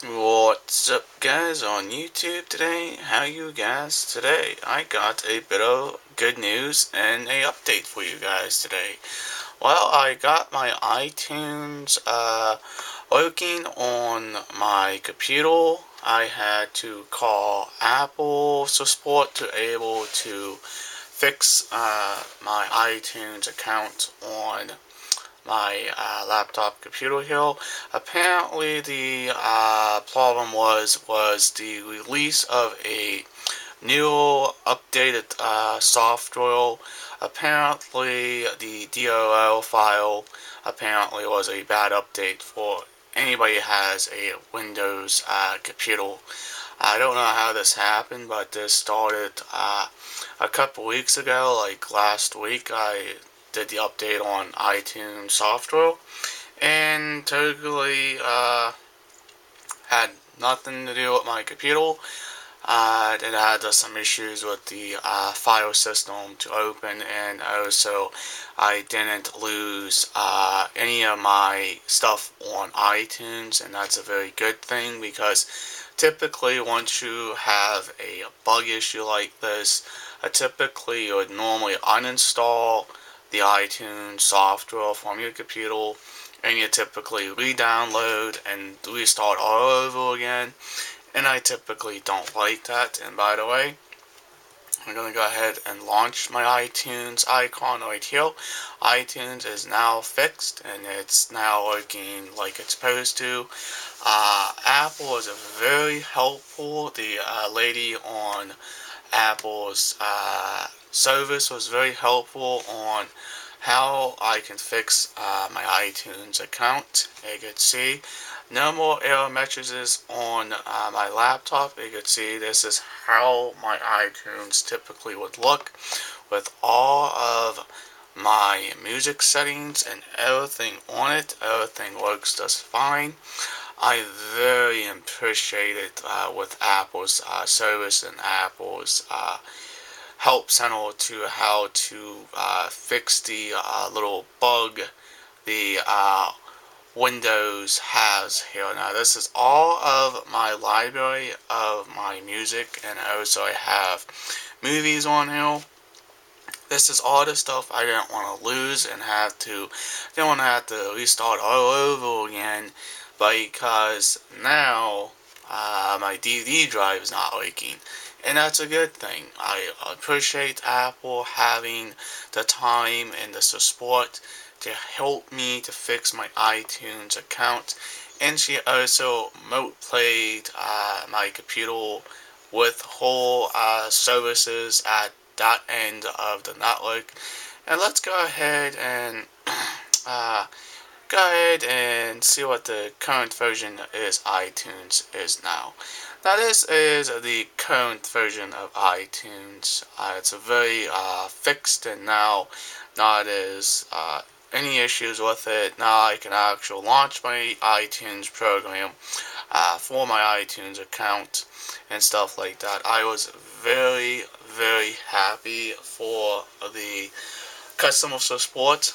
What's up, guys, on YouTube today? How you guys today? I got a bit of good news and a update for you guys today. Well, I got my iTunes working on my computer. I had to call Apple support to able to fix my iTunes account on my laptop computer here. Apparently, the problem was the release of a new updated software. Apparently, the DLL file apparently was a bad update for anybody who has a Windows computer. I don't know how this happened, but this started a couple weeks ago, like last week. I did the update on iTunes software, and totally had nothing to do with my computer. It had some issues with the file system to open, and also I didn't lose any of my stuff on iTunes, and that's a very good thing because typically once you have a bug issue like this, typically you would normally uninstall the iTunes software from your computer, and you typically re-download and restart all over again, and I typically don't like that. And by the way, I'm going to go ahead and launch my iTunes icon right here. iTunes is now fixed and it's now working like it's supposed to. Apple is very helpful. The lady on Apple's service was very helpful on how I can fix my iTunes account. You can see no more error messages on my laptop. You can see this is how my iTunes typically would look with all of my music settings and everything on it. Everything works just fine. I very appreciate it with Apple's service and Apple's help center to how to fix the little bug the Windows has here. Now this is all of my library of my music, and also I have movies on here. This is all the stuff I didn't want to lose and didn't want to have to restart all over again, because now my DVD drive is not working, and that's a good thing. I appreciate Apple having the time and the support to help me to fix my iTunes account, and she also played my computer with whole services at that end of the network. And let's uh, go ahead and see what the current version is iTunes is now. Now this is the current version of iTunes. It's a very fixed, and now not as any issues with it. Now I can actually launch my iTunes program for my iTunes account and stuff like that. I was very, very happy for the customer support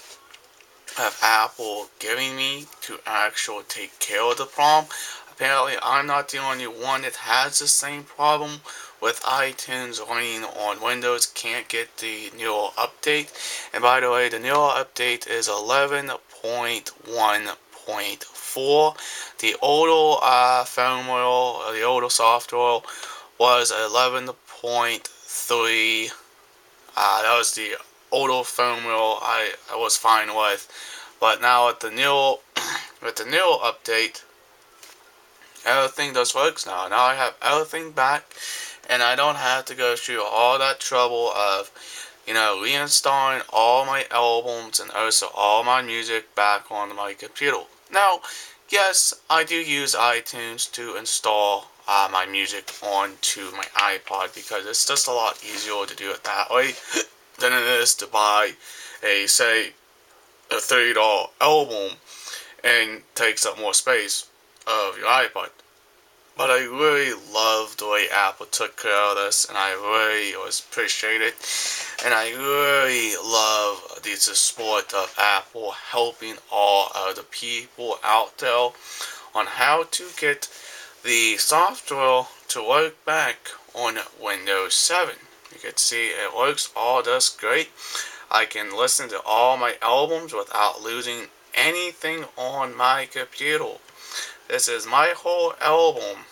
of Apple giving me to actually take care of the problem. Apparently, I'm not the only one that has the same problem with iTunes running on Windows. Can't get the newer update. And by the way, the newer update is 11.1.4. The older firmware, the older software was 11.3. That was the older firmware I was fine with. But now with the new with the new update, everything just works now. Now I have everything back, and I don't have to go through all that trouble of, reinstalling all my albums and also all my music back on my computer. Now, yes, I do use iTunes to install my music onto my iPod because it's just a lot easier to do it that way than it is to buy a $30 album and takes up more space of your iPod. But I really love the way Apple took care of this, and I really was appreciate it. And I really love the support of Apple helping all of the people out there on how to get the software to work back on Windows 7. You can see it works all just great. I can listen to all my albums without losing anything on my computer. This is my whole album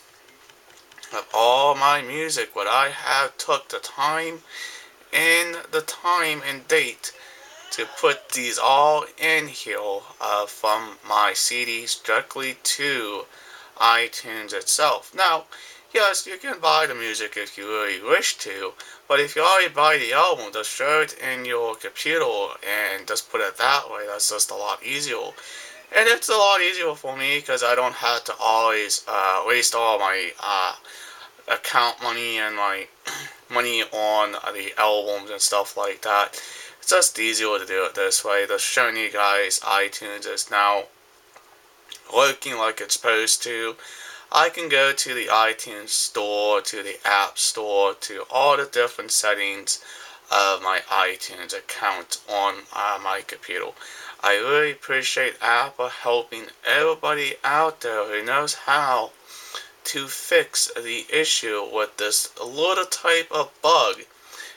of all my music, what I have took the time and date to put these all in here from my CDs directly to iTunes itself. Now, yes, you can buy the music if you really wish to, but if you already buy the album, just show it in your computer and just put it that way. That's just a lot easier. And it's a lot easier for me because I don't have to always waste all my account money and my money on the albums and stuff like that. It's just easier to do it this way. Just showing you guys iTunes is now working like it's supposed to. I can go to the iTunes store, to the App Store, to all the different settings of my iTunes account on my computer. I really appreciate Apple helping everybody out there who knows how to fix the issue with this little type of bug.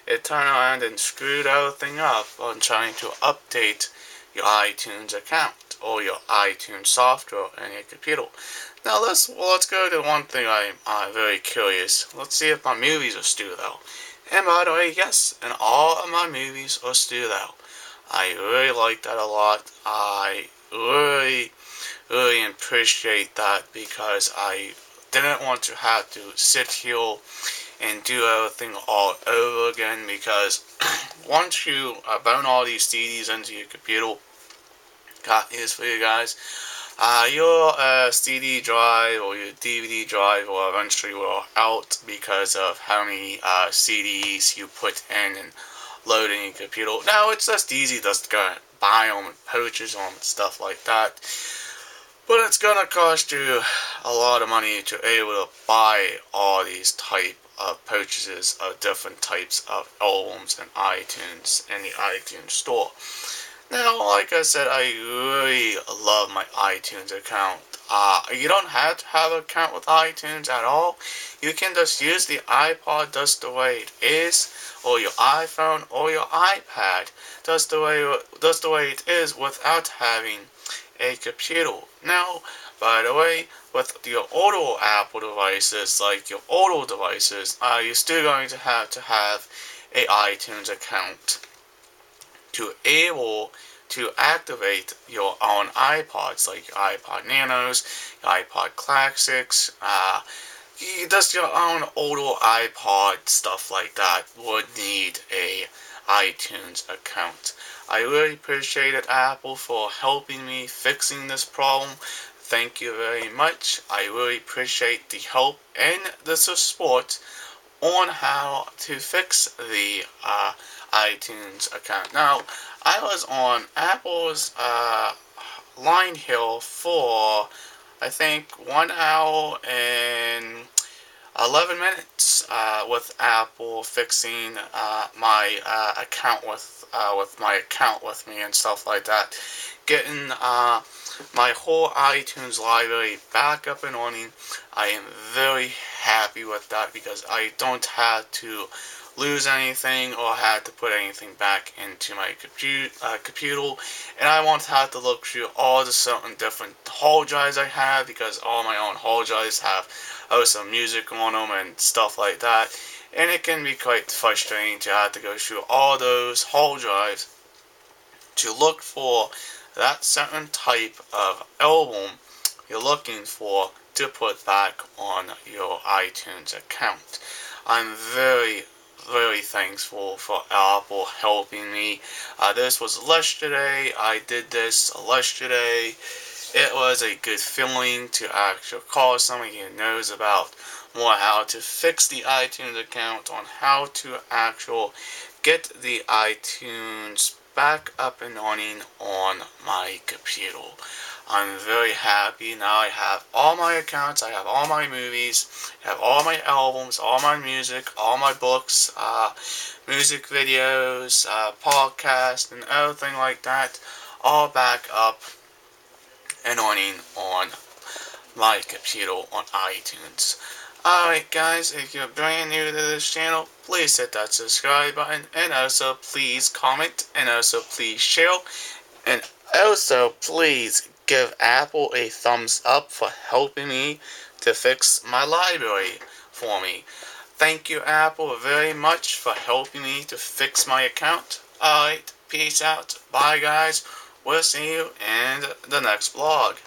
It turned around and screwed everything up on trying to update your iTunes account or your iTunes software on your computer. Now let's go to one thing I'm very curious. Let's see if my movies are still though. And by the way, yes, and all of my movies are still out. I really like that a lot. I really appreciate that because I didn't want to have to sit here and do everything all over again because once you burn all these CDs into your computer, got news for you guys. Your CD drive or your DVD drive will eventually will out because of how many CDs you put in and load in your computer. Now it's just easy just to go buy them and purchase them and stuff like that. But it's gonna cost you a lot of money to be able to buy all these type of purchases of different types of albums and iTunes in the iTunes store. Now, like I said, I really love my iTunes account. You don't have to have an account with iTunes at all. You can just use the iPod just the way it is, or your iPhone, or your iPad, just the way it is without having a computer. Now, by the way, with your older Apple devices, like your older devices, you're still going to have a iTunes account to able to activate your own iPods, like your iPod Nanos, your iPod Classics, just your own older iPod, stuff like that, would need a iTunes account. I really appreciate it, Apple, for helping me fixing this problem. Thank you very much. I really appreciate the help and the support on how to fix the iTunes account. Now, I was on Apple's line here for, I think, 1 hour and 11 minutes with Apple fixing my account with my account with me and stuff like that, getting my whole iTunes library back up and running. I am very happy with that because I don't have to lose anything or have to put anything back into my computer, and I won't have to look through all the certain different hard drives I have because all my own hard drives have some music on them and stuff like that, and it can be quite frustrating to have to go through all those hard drives to look for that certain type of album you're looking for to put back on your iTunes account. I'm very thankful for Apple helping me. This was yesterday. I did this yesterday. It was a good feeling to actually call somebody who knows about more how to fix the iTunes account, on how to actually get the iTunes back up and running on my computer. I'm very happy now. I have all my accounts, I have all my movies, I have all my albums, all my music, all my books, music videos, podcasts, and everything like that, all back up and running on my computer on iTunes. Alright guys, if you're brand new to this channel, please hit that subscribe button, and also please comment, and also please share, and also please give Apple a thumbs up for helping me to fix my library for me. Thank you Apple very much for helping me to fix my account. Alright, peace out, bye guys, we'll see you in the next vlog.